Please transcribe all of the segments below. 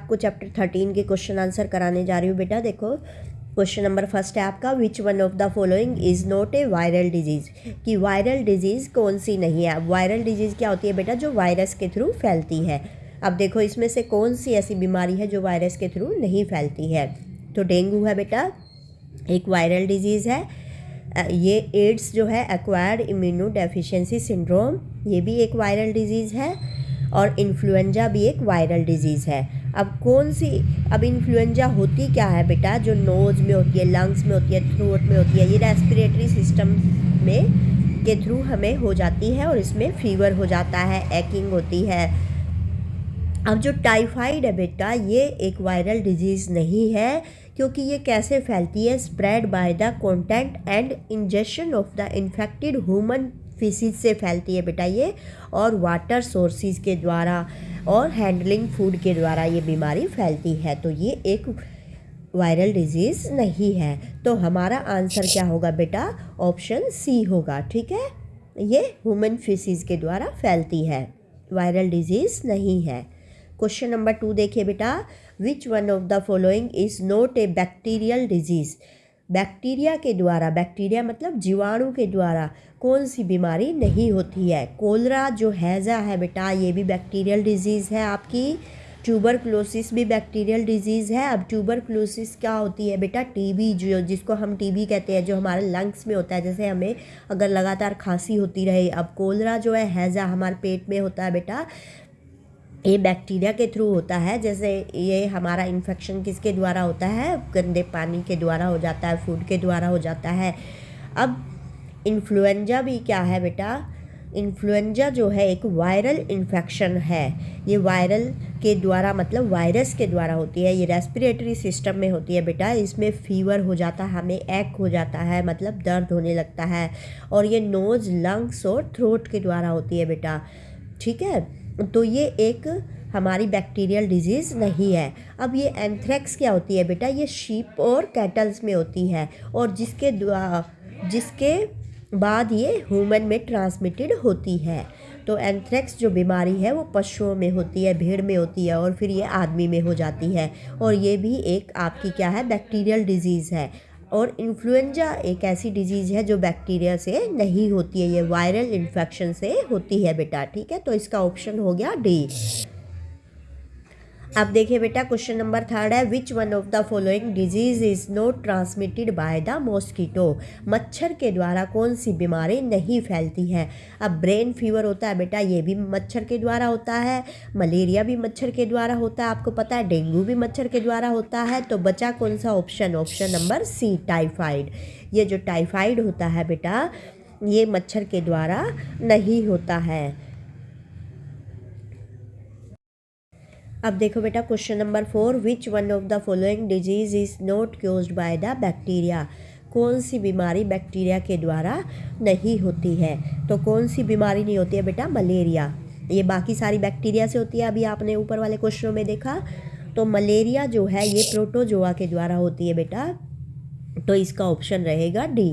आपको चैप्टर 13 के question answer कराने जा रही हूँ बेटा। देखो क्वेश्चन नंबर फर्स्ट है आपका, विच one of the following is not a viral disease, कि वायरल डिजीज़ कौन सी नहीं है। वायरल डिजीज़ क्या होती है बेटा, जो वायरस के थ्रू फैलती है। अब देखो इसमें से कौन सी ऐसी बीमारी है जो वायरस के थ्रू नहीं फैलती है। तो डेंगू है बेटा, एक वायरल डिजीज़ है। ये एड्स जो है, एक्वायर्ड इम्यूनो डेफिशिएंसी सिंड्रोम, ये भी एक वायरल डिजीज़ है। और इन्फ्लुएंजा भी एक वायरल डिजीज़ है। अब कौन सी, अब इन्फ्लुएंजा होती क्या है बेटा, जो नोज़ में होती है, लंग्स में होती है, थ्रोट में होती है, ये रेस्पिरेटरी सिस्टम में के थ्रू हमें हो जाती है और इसमें फीवर हो जाता है, एक्किंग होती है। अब जो टाइफाइड है बेटा, ये एक वायरल डिजीज़ नहीं है, क्योंकि ये कैसे फैलती है, spread by the contact and injection of the infected human faeces से फैलती है बेटा ये, और वाटर सोर्सेज के द्वारा और हैंडलिंग फूड के द्वारा ये बीमारी फैलती है। तो ये एक वायरल डिजीज़ नहीं है। तो हमारा आंसर क्या होगा बेटा, ऑप्शन सी होगा। ठीक है, ये ह्यूमन फीसिस के द्वारा फैलती है, वायरल डिजीज़ नहीं है। क्वेश्चन नंबर 2 देखिए बेटा, which one of the following is not a bacterial disease, bacteria के द्वारा, बैक्टीरिया मतलब जीवाणु के द्वारा कौन सी बीमारी नहीं होती है। कोलरा जो हैज़ा है बेटा, ये भी बैक्टीरियल डिजीज़ है आपकी। ट्यूबरक्लोसिस भी बैक्टीरियल डिजीज़ है। अब ट्यूबरक्लोसिस क्या होती है बेटा, टीबी, जो जिसको हम टीबी कहते हैं, जो हमारे लंग्स में होता है, जैसे हमें अगर लगातार खांसी होती रहे। अब कोलरा जो है, हैज़ा हमारे पेट में होता है बेटा, ये बैक्टीरिया के थ्रू होता है। जैसे ये हमारा इन्फेक्शन किसके द्वारा होता है, गंदे पानी के द्वारा हो जाता है, फूड के द्वारा हो जाता है। अब इन्फ्लुएंजा भी क्या है बेटा, इन्फ्लुएंजा जो है एक वायरल इन्फेक्शन है। ये वायरल के द्वारा मतलब वायरस के द्वारा होती है, ये रेस्पिरेटरी सिस्टम में होती है बेटा। इसमें फीवर हो जाता है, हमें एक हो जाता है, मतलब दर्द होने लगता है, और ये नोज़, लंग्स और थ्रोट के द्वारा होती है बेटा। ठीक है, तो ये एक हमारी बैक्टीरियल डिजीज़ नहीं है। अब ये एंथ्रेक्स क्या होती है बेटा, ये शीप और कैटल्स में होती है, और जिसके बाद ये ह्यूमन में ट्रांसमिटेड होती है। तो एंथ्रेक्स जो बीमारी है वो पशुओं में होती है, भेड़ में होती है, और फिर ये आदमी में हो जाती है, और ये भी एक आपकी क्या है, बैक्टीरियल डिजीज़ है। और इन्फ्लुएंजा एक ऐसी डिजीज़ है जो बैक्टीरिया से नहीं होती है, ये वायरल इन्फेक्शन से होती है बेटा। ठीक है, तो इसका ऑप्शन हो गया डी। अब देखिए बेटा क्वेश्चन नंबर 3 है, which one of the following disease is not transmitted by the mosquito, मच्छर के द्वारा कौन सी बीमारी नहीं फैलती है। अब ब्रेन फीवर होता है बेटा, ये भी मच्छर के द्वारा होता है। मलेरिया भी मच्छर के द्वारा होता है, आपको पता है। डेंगू भी मच्छर के द्वारा होता है। तो बचा कौन सा option, option number C, typhoid. ये जो टाइफाइड होता है बेटा, ये मच्छर के द्वारा नहीं होता है। अब देखो बेटा question number 4, which one of the following disease is not caused by the bacteria, कौन सी बीमारी बैक्टीरिया के द्वारा नहीं होती है। तो कौन सी बीमारी नहीं होती है बेटा, मलेरिया। ये बाकी सारी बैक्टीरिया से होती है, अभी आपने ऊपर वाले क्वेश्चनों में देखा। तो मलेरिया जो है ये प्रोटोजोआ के द्वारा होती है बेटा, तो इसका ऑप्शन रहेगा डी।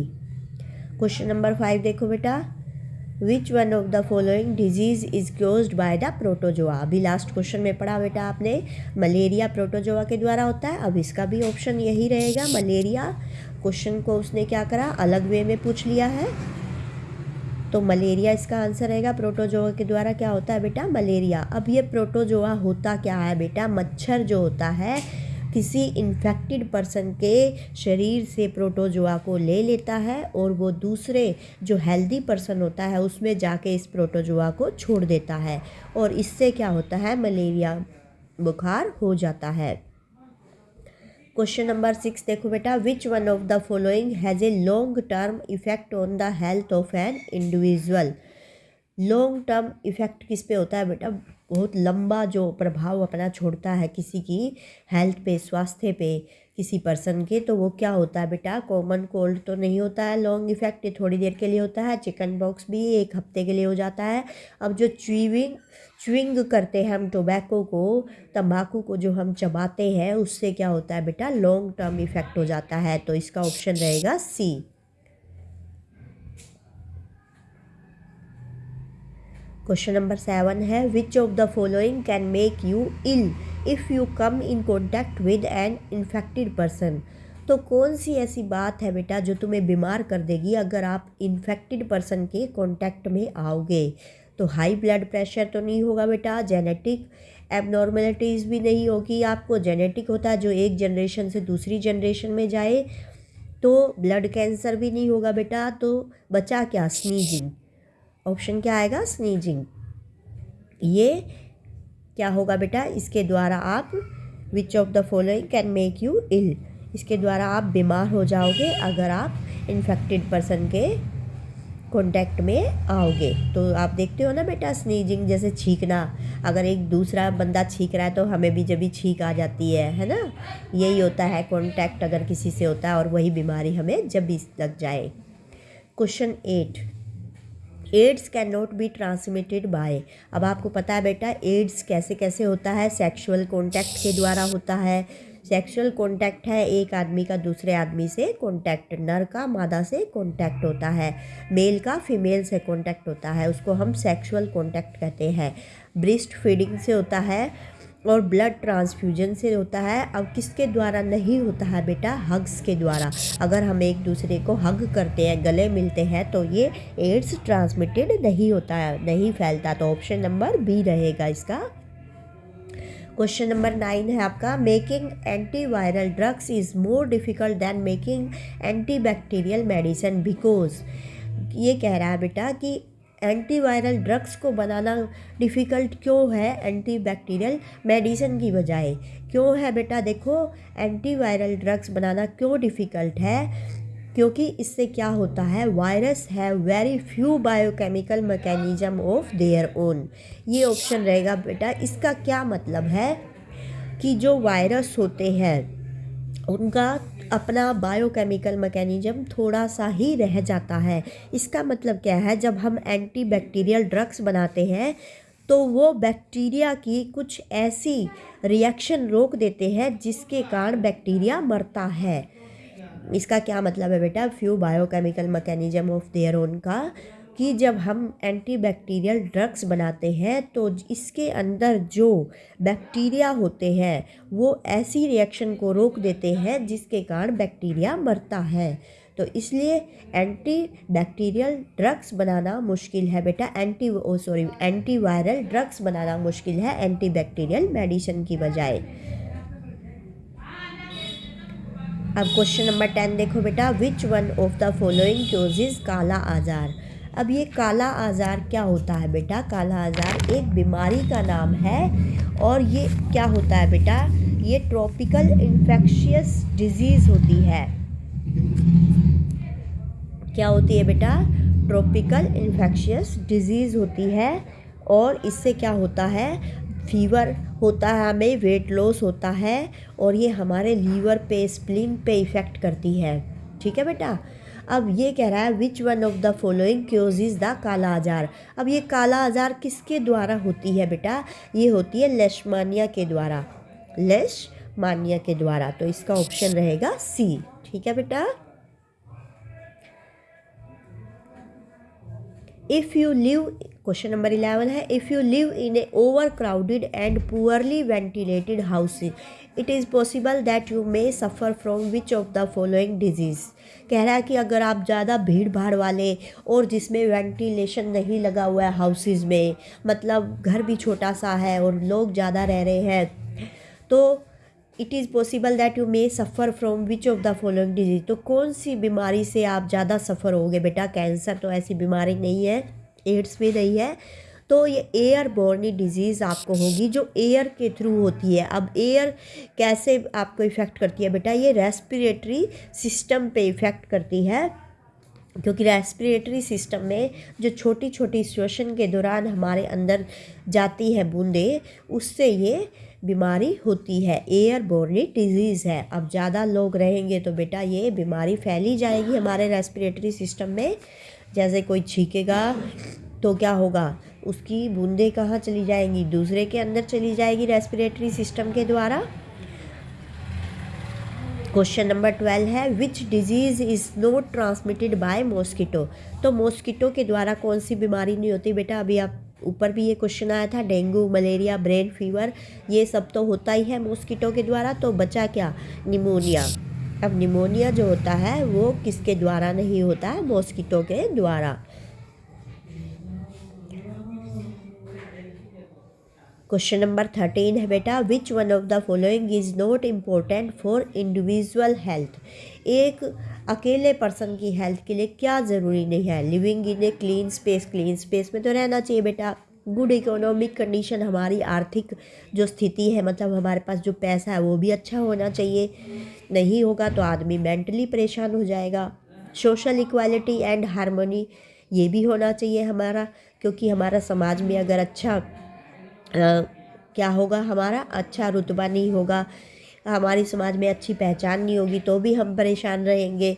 क्वेश्चन नंबर 5 देखो बेटा, which one of the following disease is caused by the protozoa. अभी लास्ट क्वेश्चन में पढ़ा बेटा आपने, मलेरिया प्रोटोजोआ के द्वारा होता है। अब इसका भी ऑप्शन यही रहेगा, मलेरिया। क्वेश्चन को उसने क्या करा, अलग वे में पूछ लिया है, तो मलेरिया इसका आंसर रहेगा। प्रोटोजोआ के द्वारा क्या होता है बेटा, मलेरिया। अब ये प्रोटोजोआ होता क्या है बेटा, मच्छर जो होता है किसी इन्फेक्टेड पर्सन के शरीर से प्रोटोजोआ को ले लेता है, और वो दूसरे जो हेल्दी पर्सन होता है उसमें जाके इस प्रोटोजोआ को छोड़ देता है, और इससे क्या होता है, मलेरिया बुखार हो जाता है। क्वेश्चन नंबर 6 देखो बेटा, which one of the following has a long term effect on the health of an individual. Long term effect किस पे होता है बेटा, बहुत लंबा जो प्रभाव अपना छोड़ता है किसी की हेल्थ पे, स्वास्थ्य पे, किसी पर्सन के, तो वो क्या होता है बेटा, कॉमन कोल्ड तो नहीं होता है। लॉन्ग इफ़ेक्ट ये थोड़ी देर के लिए होता है। चिकन बॉक्स भी 1 हफ्ते के लिए हो जाता है। अब जो च्युइंग करते हैं हम टोबैको को, तंबाकू को जो हम चबाते हैं, उससे क्या होता है बेटा, लॉन्ग टर्म इफ़ेक्ट हो जाता है। तो इसका ऑप्शन रहेगा सी। क्वेश्चन नंबर 7 है, which of the following can make you ill, if you come in contact with an infected person. तो कौन सी ऐसी बात है बेटा जो तुम्हें बीमार कर देगी अगर आप इन्फेक्टेड पर्सन के कॉन्टैक्ट में आओगे? तो हाई ब्लड प्रेशर तो नहीं होगा बेटा, जेनेटिक एबनॉर्मेलिटीज़ भी नहीं होगी, आपको जेनेटिक होता है जो एक जनरेशन से दूसरी जनरेशन में जाए, तो ब्लड कैंसर भी नहीं होगा बेटा। तो बचा क्या? स्नीजिंग। ऑप्शन क्या आएगा? स्नीजिंग। ये क्या होगा बेटा? इसके द्वारा आप which of the following can make you ill, इसके द्वारा आप बीमार हो जाओगे अगर आप इन्फेक्टेड पर्सन के कॉन्टैक्ट में आओगे। तो आप देखते हो ना बेटा, स्नीजिंग जैसे छींकना, अगर एक दूसरा बंदा छींक रहा है तो हमें भी जब भी छींक आ जाती है ना, यही होता है कॉन्टैक्ट अगर किसी से होता है और वही बीमारी हमें जब भी लग जाए। Question 8, AIDS can not be transmitted by. अब आपको पता है बेटा एड्स कैसे कैसे होता है? सेक्सुअल कॉन्टैक्ट के द्वारा होता है। सेक्सुअल कॉन्टैक्ट है एक आदमी का दूसरे आदमी से कॉन्टैक्ट, नर का मादा से कॉन्टैक्ट होता है, मेल का फीमेल से कॉन्टैक्ट होता है, उसको हम सेक्सुअल कॉन्टैक्ट कहते हैं। ब्रेस्ट फीडिंग से होता है और ब्लड ट्रांसफ्यूजन से होता है। अब किसके द्वारा नहीं होता है बेटा? हग्स के द्वारा। अगर हम एक दूसरे को हग करते हैं, गले मिलते हैं, तो ये एड्स ट्रांसमिटेड नहीं होता है, नहीं फैलता। तो ऑप्शन नंबर बी रहेगा इसका। क्वेश्चन नंबर 9 है आपका, making antiviral drugs is more difficult than making antibacterial medicine because. ये कह रहा है बेटा कि एंटीवायरल ड्रग्स को बनाना डिफ़िकल्ट क्यों है एंटीबैक्टीरियल मेडिसिन की बजाय? क्यों है बेटा? देखो एंटीवायरल ड्रग्स बनाना क्यों डिफ़िकल्ट है, क्योंकि इससे क्या होता है, वायरस है very few biochemical mechanism of their own. ये ऑप्शन रहेगा बेटा। इसका क्या मतलब है कि जो वायरस होते हैं उनका अपना बायोकेमिकल मैकेनिज्म थोड़ा सा ही रह जाता है। इसका मतलब क्या है, जब हम एंटीबैक्टीरियल ड्रग्स बनाते हैं तो वो बैक्टीरिया की कुछ ऐसी रिएक्शन रोक देते हैं जिसके कारण बैक्टीरिया मरता है। इसका क्या मतलब है बेटा? Few biochemical mechanism of their own का, कि जब हम एंटीबैक्टीरियल ड्रग्स बनाते हैं तो इसके अंदर जो बैक्टीरिया होते हैं वो ऐसी रिएक्शन को रोक देते हैं जिसके कारण बैक्टीरिया मरता है। तो इसलिए एंटीबैक्टीरियल ड्रग्स बनाना मुश्किल है बेटा, एंटीवायरल ड्रग्स बनाना मुश्किल है एंटीबैक्टीरियल मेडिसिन की बजाय। अब क्वेश्चन नंबर 10 देखो बेटा, which one of the following causes kala azar. अब ये काला आजार क्या होता है बेटा? काला आजार एक बीमारी का नाम है और ये क्या होता है बेटा? ये ट्रॉपिकल इन्फेक्शियस डिजीज़ होती है। क्या होती है बेटा? ट्रॉपिकल इन्फेक्शियस डिजीज़ होती है और इससे क्या होता है, फीवर होता है, हमें वेट लॉस होता है और ये हमारे लीवर पे, स्प्लीन पे इफ़ेक्ट करती है। ठीक है बेटा। अब ये कह रहा है which one of the following causes the kala azar. अब ये काला आजार किसके द्वारा होती है बेटा? ये होती है लेशमानिया के द्वारा, लेशमानिया के द्वारा। तो इसका ऑप्शन रहेगा सी। ठीक है बेटा। If you live, question number 11 है, if you live in A over crowded and poorly ventilated house it is possible that you may suffer from which of the following disease. कह रहा है कि अगर आप ज़्यादा भीड़ भाड़ वाले और जिसमें वेंटिलेशन नहीं लगा हुआ है हाउसेज में, मतलब घर भी छोटा सा है और लोग ज़्यादा रह रहे हैं, तो it is possible that you may suffer from which of the following disease. तो कौन सी बीमारी से आप ज़्यादा सफ़र होगे बेटा? कैंसर तो ऐसी बीमारी नहीं है, एड्स भी नहीं है, तो ये एयर बोर्नी डिजीज़ आपको होगी जो एयर के थ्रू होती है। अब एयर कैसे आपको इफ़ेक्ट करती है बेटा? ये रेस्पिरेटरी सिस्टम पे इफ़ेक्ट करती है, क्योंकि रेस्पिरेटरी सिस्टम में जो छोटी छोटी श्वसन के दौरान हमारे अंदर जाती है बूंदें, उससे ये बीमारी होती है, एयर बोर्नी डिजीज़ है। अब ज़्यादा लोग रहेंगे तो बेटा ये बीमारी फैली जाएगी हमारे रेस्पिरेटरी सिस्टम में। जैसे कोई छींकेगा तो क्या होगा, उसकी बूंदें कहाँ चली जाएंगी? दूसरे के अंदर चली जाएगी रेस्पिरेटरी सिस्टम के द्वारा। क्वेश्चन नंबर 12 है, which disease is not transmitted by mosquito. तो मॉस्किटो के द्वारा कौन सी बीमारी नहीं होती बेटा? अभी आप ऊपर भी ये क्वेश्चन आया था, डेंगू, मलेरिया, ब्रेन फीवर, ये सब तो होता ही है मॉस्किटो के द्वारा। तो बचा क्या? निमोनिया। अब निमोनिया जो होता है वो किसके द्वारा नहीं होता है? मॉस्किटो के द्वारा। क्वेश्चन नंबर 13 है बेटा, which one of the following is not important for individual health. एक अकेले पर्सन की हेल्थ के लिए क्या ज़रूरी नहीं है? Living in a clean space, clean space में तो रहना चाहिए बेटा। गुड इकोनॉमिक कंडीशन, हमारी आर्थिक जो स्थिति है, मतलब हमारे पास जो पैसा है वो भी अच्छा होना चाहिए। नहीं होगा तो आदमी मेंटली परेशान हो जाएगा। सोशल इक्वालिटी एंड हार्मोनी, ये भी होना चाहिए हमारा, क्योंकि हमारा समाज में अगर अच्छा क्या होगा, हमारा अच्छा रुतबा नहीं होगा, हमारी समाज में अच्छी पहचान नहीं होगी तो भी हम परेशान रहेंगे।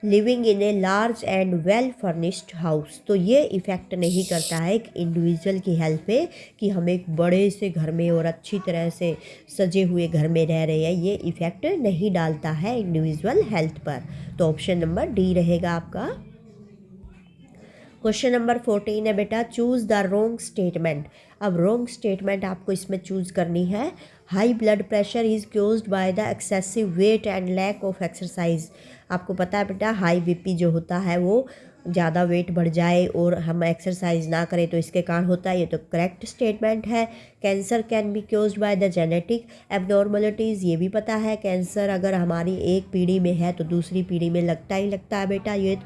Living in a large and well furnished house, तो ये इफ़ेक्ट नहीं करता है एक इंडिविजुअल की हेल्थ पे कि हम एक बड़े से घर में और अच्छी तरह से सजे हुए घर में रह रहे हैं, ये इफ़ेक्ट नहीं डालता है इंडिविजुअल हेल्थ पर। तो ऑप्शन नंबर डी रहेगा आपका। क्वेश्चन नंबर 14 है बेटा, चूज़ द रोंग स्टेटमेंट। अब रोंग स्टेटमेंट आपको इसमें चूज़ करनी है। High blood pressure is caused by the excessive weight and lack of exercise. आपको पता है बेटा, हाई बीपी जो होता है वो ज़्यादा वेट बढ़ जाए और हम एक्सरसाइज ना करें तो इसके कारण होता है, ये तो करेक्ट स्टेटमेंट है। Cancer can be caused by the genetic abnormalities, ये भी पता है, कैंसर अगर हमारी एक पीढ़ी में है तो दूसरी पीढ़ी में लगता ही लगता है बेटा, ये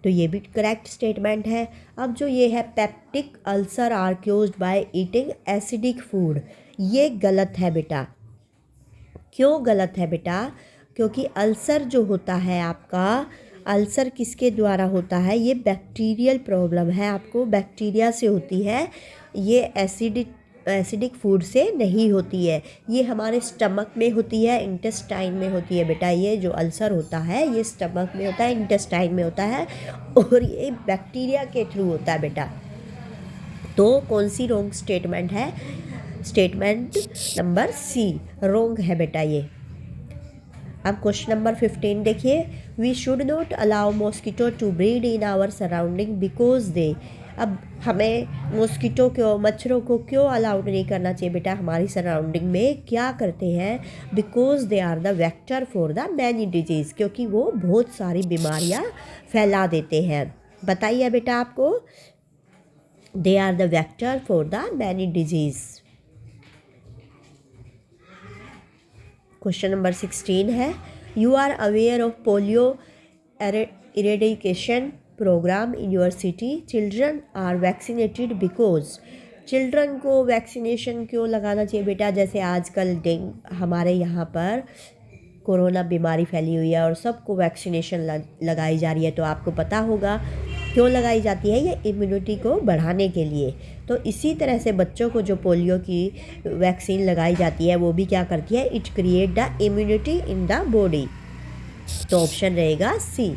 तो ये भी करेक्ट स्टेटमेंट है। अब जो ये है, peptic ulcer are caused by eating acidic food, ये गलत है बेटा। क्यों गलत है बेटा? क्योंकि अल्सर जो होता है आपका, अल्सर किसके द्वारा होता है? ये बैक्टीरियल प्रॉब्लम है, आपको बैक्टीरिया से होती है, ये एसिडिक फूड से नहीं होती है। ये हमारे स्टमक में होती है, इंटेस्टाइन में होती है बेटा। ये जो अल्सर होता है ये स्टमक में होता है, इंटेस्टाइन में होता है और ये बैक्टीरिया के थ्रू होता है बेटा। तो कौन सी रॉन्ग स्टेटमेंट है? स्टेटमेंट नंबर सी रॉन्ग है बेटा ये। अब क्वेश्चन नंबर 15 देखिए, we should not allow mosquito to breed in our surrounding because they. अब हमें मॉस्किटो को, मच्छरों को क्यों अलाउड नहीं करना चाहिए बेटा हमारी सराउंडिंग में? क्या करते हैं? Because they are the vector for the many diseases, क्योंकि वो बहुत सारी बीमारियां फैला देते हैं। बताइए बेटा आपको, they are the vector for the many diseases. Question number 16 है, you are aware of polio eradication programme in your city, children are vaccinated because. Children को वैक्सीनेशन क्यों लगाना चाहिए बेटा? जैसे आजकल हमारे यहाँ पर कोरोना बीमारी फैली हुई है और सबको वैक्सीनेशन लगाई जा रही है, तो आपको पता होगा क्यों लगाई जाती है, ये इम्यूनिटी को बढ़ाने के लिए। तो इसी तरह से बच्चों को जो पोलियो की वैक्सीन लगाई जाती है वो भी क्या करती है? It create the immunity in the body. तो ऑप्शन रहेगा सी।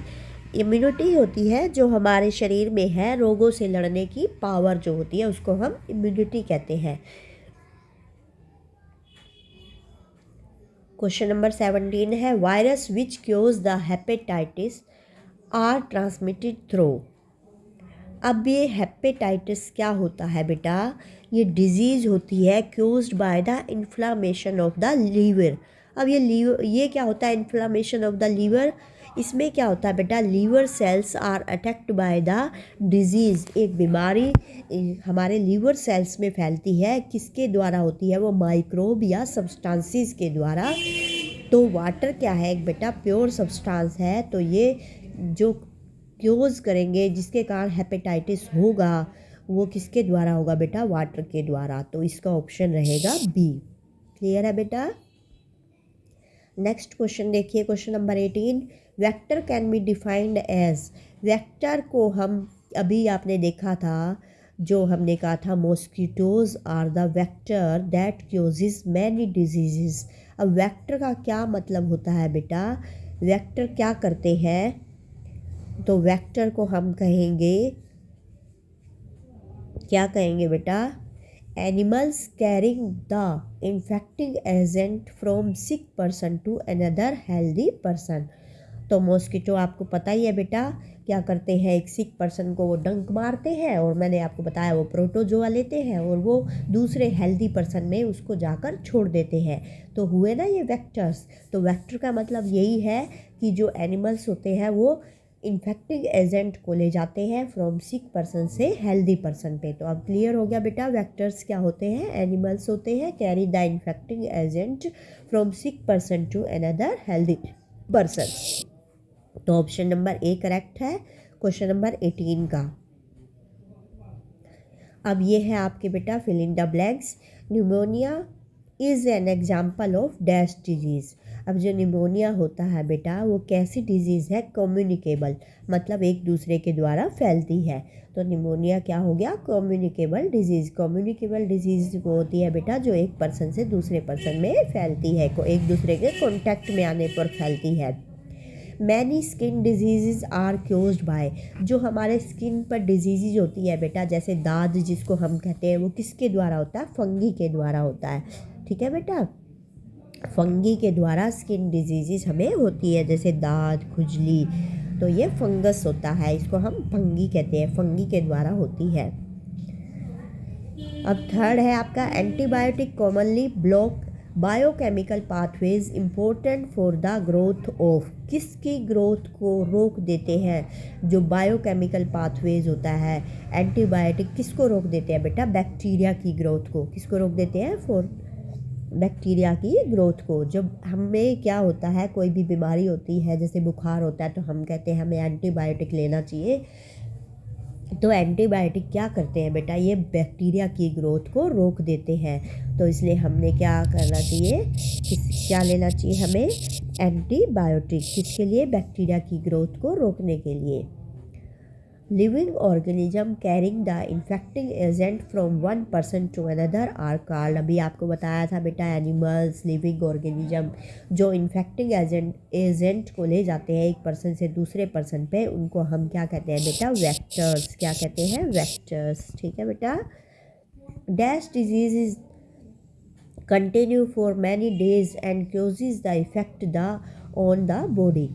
इम्यूनिटी होती है जो हमारे शरीर में है, रोगों से लड़ने की पावर जो होती है उसको हम इम्यूनिटी कहते हैं। क्वेश्चन नंबर 17 है, virus which cause the hepatitis are transmitted through. अब ये हेपेटाइटिस क्या होता है बेटा? ये डिजीज़ होती है caused by the inflammation of the liver. अब ये क्या होता है? Inflammation of the liver. इसमें क्या होता है बेटा? Liver cells are attacked by the disease. एक बीमारी हमारे लीवर सेल्स में फैलती है, किसके द्वारा होती है? वो माइक्रोब या सब्सटेंसेस के द्वारा। तो वाटर क्या है एक बेटा? प्योर सब्सटेंस है। तो ये जो क्योज करेंगे जिसके कारण हेपेटाइटिस होगा वो किसके द्वारा होगा बेटा? वाटर के द्वारा। तो इसका ऑप्शन रहेगा बी। क्लियर है बेटा? नेक्स्ट क्वेश्चन देखिए, question number 18, vector can be defined as. Vector को हम अभी आपने देखा था, जो हमने कहा था mosquitoes are the vector that causes many diseases. अब वेक्टर का क्या मतलब होता है बेटा? वेक्टर क्या करते हैं? तो वेक्टर को हम कहेंगे, क्या कहेंगे बेटा? Animals carrying the infecting agent from sick person to another healthy person. तो मॉस्किटो आपको पता ही है बेटा क्या करते हैं, एक सिक पर्सन को वो डंक मारते हैं और मैंने आपको बताया वो प्रोटोजोआ लेते हैं और वो दूसरे हेल्दी पर्सन में उसको जाकर छोड़ देते हैं। तो हुए ना ये वेक्टर्स। तो वेक्टर का मतलब यही है कि जो एनिमल्स होते हैं वो इन्फेक्टिंग एजेंट को ले जाते हैं फ्रॉम सिक पर्सन से हेल्दी पर्सन पे। तो अब क्लियर हो गया बेटा, वेक्टर्स क्या होते हैं, एनिमल्स होते हैं carry the infecting agent from sick person to another healthy person. तो ऑप्शन नंबर ए करेक्ट है क्वेश्चन नंबर 18 का। अब ये है आपके बेटा fill in the blanks. Pneumonia is an example of dash disease. अब जो निमोनिया होता है बेटा वो कैसी डिजीज़ है, कम्युनिकेबल, मतलब एक दूसरे के द्वारा फैलती है। तो निमोनिया क्या हो गया, कम्युनिकेबल डिजीज़। कम्युनिकेबल डिजीज़ वो होती है बेटा जो एक पर्सन से दूसरे पर्सन में फैलती है, को एक दूसरे के कॉन्टैक्ट में आने पर फैलती है। Many skin disease are caused by. जो हमारे स्किन पर डिजीज़ होती है बेटा, जैसे दाद जिसको हम कहते हैं, वो किसके द्वारा होता है, फंगी के द्वारा होता है। ठीक है बेटा, फंगी के द्वारा स्किन डिजीज़ हमें होती है, जैसे दाद, खुजली, तो ये फंगस होता है, इसको हम फंगी कहते हैं, फंगी के द्वारा होती है। अब थर्ड है आपका antibiotic commonly block biochemical pathways important for the growth of. किसकी ग्रोथ को रोक देते हैं, जो बायोकेमिकल पाथवेज होता है, एंटीबायोटिक किसको रोक देते हैं बेटा, बैक्टीरिया की ग्रोथ को। किसको रोक देते हैं, फॉर बैक्टीरिया की ग्रोथ को। जब हमें क्या होता है, कोई भी बीमारी होती है, जैसे बुखार होता है, तो हम कहते हैं हमें एंटीबायोटिक लेना चाहिए। तो एंटीबायोटिक क्या करते हैं बेटा, ये बैक्टीरिया की ग्रोथ को रोक देते हैं। तो इसलिए हमने क्या करना चाहिए, क्या लेना चाहिए हमें, एंटीबायोटिक, किसके लिए, बैक्टीरिया की ग्रोथ को रोकने के लिए। Living organism carrying the infecting agent from one person to another are called. अभी आपको बताया था बेटा, एनिमल्स, लिविंग ऑर्गेनिज्म जो इन्फेक्टिंग एजेंट को ले जाते हैं एक पर्सन से दूसरे पर्सन पे, उनको हम क्या कहते हैं बेटा, वेक्टर्स। क्या कहते हैं, वेक्टर्स। ठीक है बेटा। Dash disease is continue for many days and causes the effect the on the body.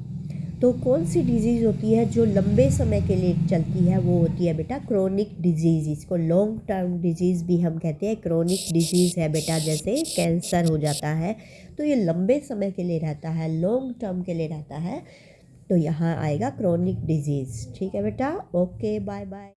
तो कौन सी डिजीज़ होती है जो लंबे समय के लिए चलती है, वो होती है बेटा क्रोनिक डिजीज़। इसको लॉन्ग टर्म डिजीज़ भी हम कहते हैं। क्रोनिक डिजीज़ है बेटा, जैसे कैंसर हो जाता है, तो ये लंबे समय के लिए रहता है, लॉन्ग टर्म के लिए रहता है, तो यहाँ आएगा क्रोनिक डिजीज़। ठीक है बेटा, ओके, बाय बाय।